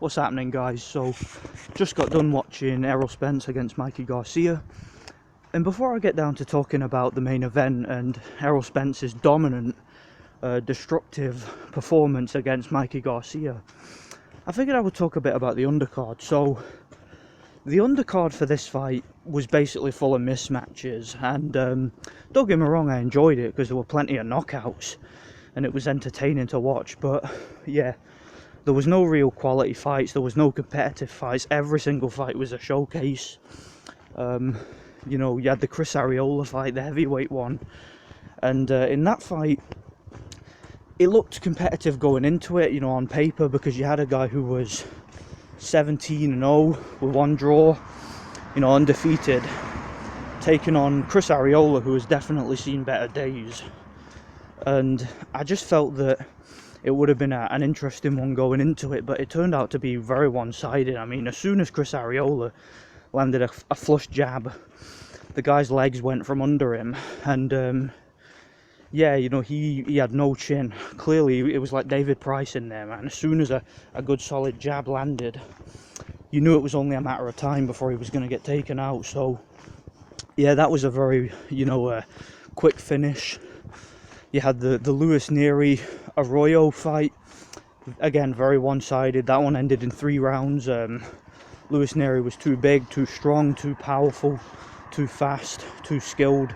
What's happening, guys? So just got done watching Errol Spence against Mikey Garcia, and before I get down to talking about the main event and Errol Spence's dominant destructive performance against Mikey Garcia, I figured I would talk a bit about the undercard. So the undercard for this fight was basically full of mismatches, and don't get me wrong, I enjoyed it because there were plenty of knockouts and it was entertaining to watch. But yeah, there was no real quality fights, there was no competitive fights. Every single fight was a showcase. You know, you had the Chris Arreola fight, the heavyweight one, and in that fight it looked competitive going into it, you know, on paper, because you had a guy who was 17-0 with one draw, you know, undefeated, taking on Chris Arreola, who has definitely seen better days. And I just felt that it would have been an interesting one going into it, but it turned out to be very one-sided. I mean, as soon as Chris Arreola landed a flush jab, the guy's legs went from under him, and yeah, you know, he had no chin. Clearly, it was like David Price in there, man. As soon as a good solid jab landed, you knew it was only a matter of time before he was going to get taken out. So yeah, that was a very, you know, quick finish. You had the Luis Nery Arroyo fight, again very one-sided. That one ended in 3 rounds. Luis Nery was too big, too strong, too powerful, too fast, too skilled.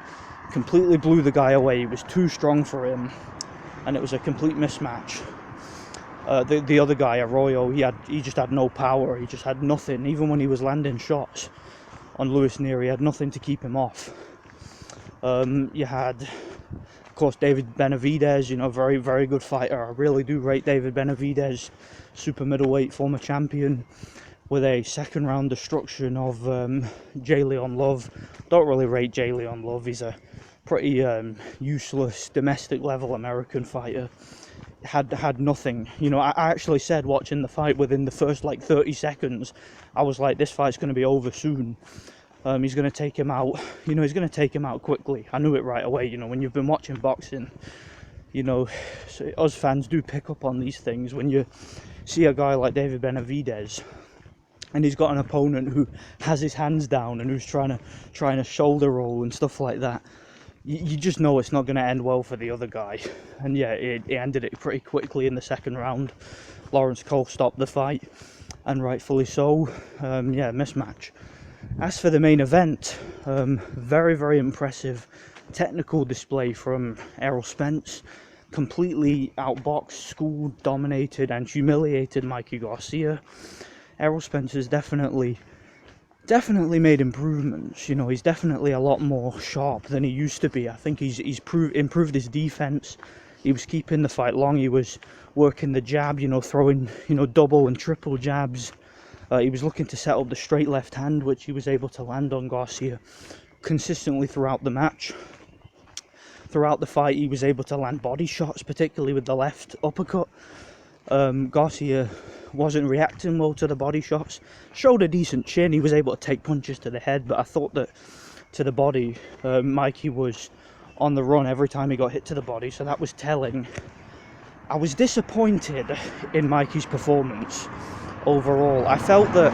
Completely blew the guy away. He was too strong for him, and it was a complete mismatch. The other guy, Arroyo, he just had no power. He just had nothing. Even when he was landing shots on Luis Nery, he had nothing to keep him off. You had, of course, David Benavides, you know, very, very good fighter. I really do rate David Benavides, super middleweight, former champion, with a second round destruction of J. Leon Love. Don't really rate J. Leon Love. He's a pretty useless domestic level American fighter. Had nothing. You know, I actually said watching the fight, within the first like 30 seconds, I was like, this fight's going to be over soon. He's going to take him out. You know, he's going to take him out quickly. I knew it right away. You know, when you've been watching boxing, you know, so us fans do pick up on these things. When you see a guy like David Benavides, and he's got an opponent who has his hands down and who's trying to shoulder roll and stuff like that, you just know it's not going to end well for the other guy. And yeah, it ended it pretty quickly in the second round. Lawrence Cole stopped the fight, and rightfully so. Yeah, mismatch. As for the main event, very, very impressive technical display from Errol Spence. Completely outboxed, schooled, dominated, and humiliated Mikey Garcia. Errol Spence has definitely made improvements. You know, he's definitely a lot more sharp than he used to be. I think he's improved his defense. He was keeping the fight long. He was working the jab, you know, throwing, you know, double and triple jabs. He was looking to set up the straight left hand, which he was able to land on Garcia consistently throughout the match. Throughout the fight, he was able to land body shots, particularly with the left uppercut. Garcia wasn't reacting well to the body shots. Showed a decent chin. He was able to take punches to the head, but I thought that to the body, Mikey was on the run every time he got hit to the body, so that was telling. I was disappointed in Mikey's performance overall. I felt that,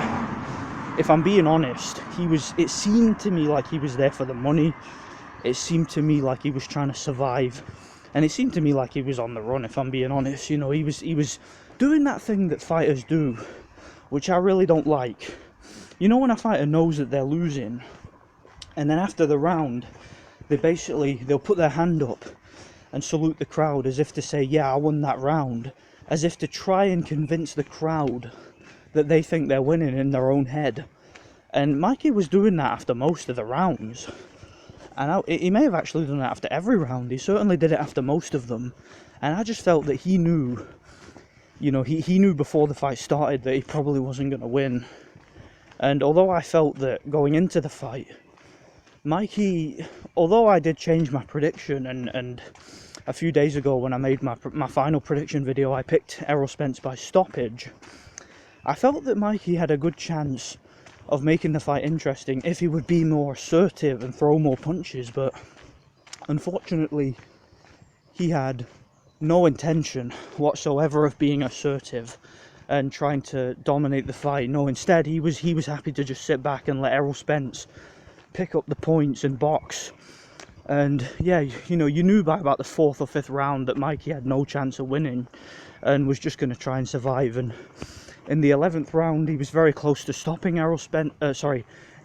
if I'm being honest, it seemed to me like he was there for the money. It seemed to me like he was trying to survive, and it seemed to me like he was on the run, if I'm being honest. You know, he was doing that thing that fighters do, which I really don't like. You know, when a fighter knows that they're losing, and then after the round, they'll put their hand up and salute the crowd as if to say, yeah, I won that round, as if to try and convince the crowd that they think they're winning in their own head. And Mikey was doing that after most of the rounds. And he may have actually done it after every round. He certainly did it after most of them. And I just felt that he knew, you know, he knew before the fight started that he probably wasn't going to win. And although I felt that going into the fight, Mikey, although I did change my prediction, and a few days ago when I made my final prediction video, I picked Errol Spence by stoppage, I felt that Mikey had a good chance of making the fight interesting if he would be more assertive and throw more punches, but unfortunately he had no intention whatsoever of being assertive, and trying to dominate the fight. No, instead he was happy to just sit back and let Errol Spence pick up the points and box. And yeah, you know, you knew by about the 4th or 5th round that Mikey had no chance of winning and was just going to try and survive. And in the 11th round, he was very close to stopping Errol Spence.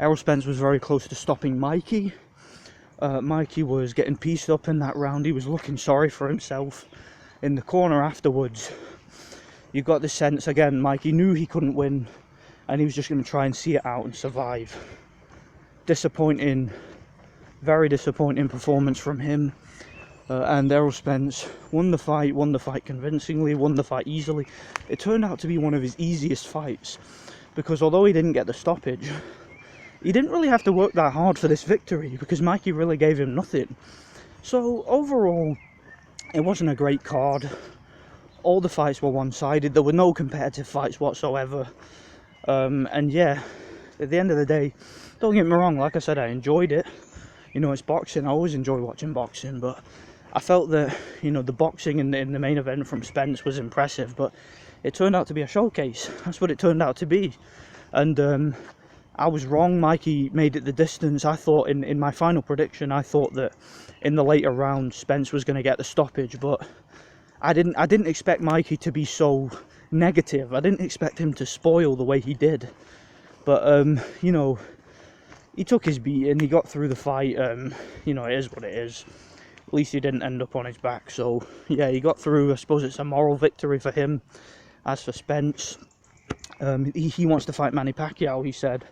Errol Spence was very close to stopping Mikey. Mikey was getting pieced up in that round. He was looking sorry for himself in the corner afterwards. You got the sense, again, Mikey knew he couldn't win and he was just going to try and see it out and survive. Disappointing, very disappointing performance from him. And Errol Spence won the fight convincingly, won the fight easily. It turned out to be one of his easiest fights, because although he didn't get the stoppage, he didn't really have to work that hard for this victory, because Mikey really gave him nothing. So overall, it wasn't a great card. All the fights were one-sided. There were no competitive fights whatsoever. And yeah, at the end of the day, don't get me wrong, like I said, I enjoyed it. You know, it's boxing. I always enjoy watching boxing, but I felt that, you know, the boxing in the main event from Spence was impressive, but it turned out to be a showcase. That's what it turned out to be. And I was wrong. Mikey made it the distance. I thought in my final prediction, I thought that in the later round Spence was going to get the stoppage, but I didn't expect Mikey to be so negative. I didn't expect him to spoil the way he did. But you know, he took his beating, he got through the fight. You know, it is what it is. At least he didn't end up on his back. So yeah, he got through. I suppose it's a moral victory for him. As for Spence, he wants to fight Manny Pacquiao, he said.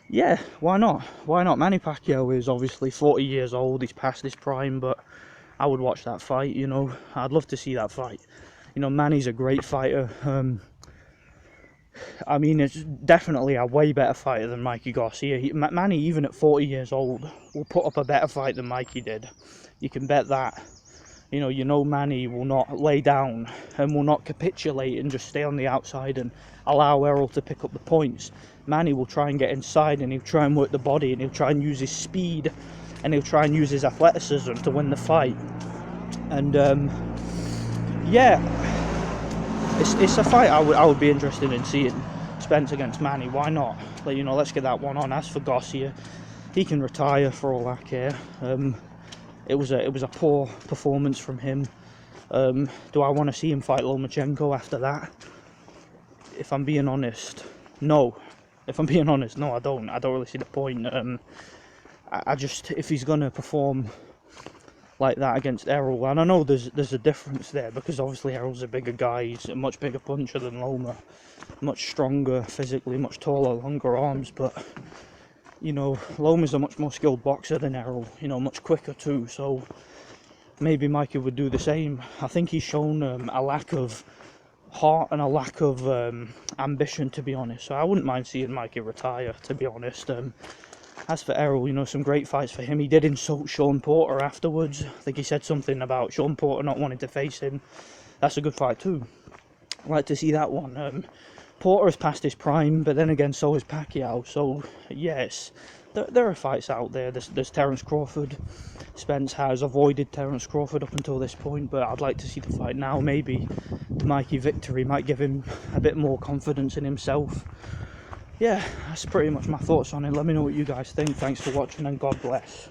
Yeah, why not? Why not? Manny Pacquiao is obviously 40 years old, he's past his prime, but I would watch that fight, you know. I'd love to see that fight. You know, Manny's a great fighter. I mean, it's definitely a way better fighter than Mikey Garcia. Manny, even at 40 years old, will put up a better fight than Mikey did. You can bet that. You know Manny will not lay down and will not capitulate and just stay on the outside and allow Errol to pick up the points. Manny will try and get inside, and he'll try and work the body, and he'll try and use his speed, and he'll try and use his athleticism to win the fight. And yeah, it's a fight I would be interested in seeing. Spence against Manny, why not? You know, let's get that one on. As for Garcia, he can retire for all I care. It was a poor performance from him. Do I want to see him fight Lomachenko after that? If I'm being honest, no. If I'm being honest, no, I don't really see the point. I just, if he's gonna perform like that against Errol, and I know there's a difference there, because obviously Errol's a bigger guy, he's a much bigger puncher than Loma, much stronger physically, much taller, longer arms, but you know, Loma's a much more skilled boxer than Errol, you know, much quicker too, so maybe Mikey would do the same. I think he's shown a lack of heart and a lack of ambition, to be honest, so I wouldn't mind seeing Mikey retire, to be honest. As for Errol, you know, some great fights for him. He did insult Sean Porter afterwards. I think he said something about Sean Porter not wanting to face him. That's a good fight too. I'd like to see that one. Porter is past his prime, but then again, so is Pacquiao. So, yes, there are fights out there. There's Terence Crawford. Spence has avoided Terence Crawford up until this point, but I'd like to see the fight now. Maybe the Mikey victory might give him a bit more confidence in himself. Yeah, that's pretty much my thoughts on it. Let me know what you guys think. Thanks for watching, and God bless.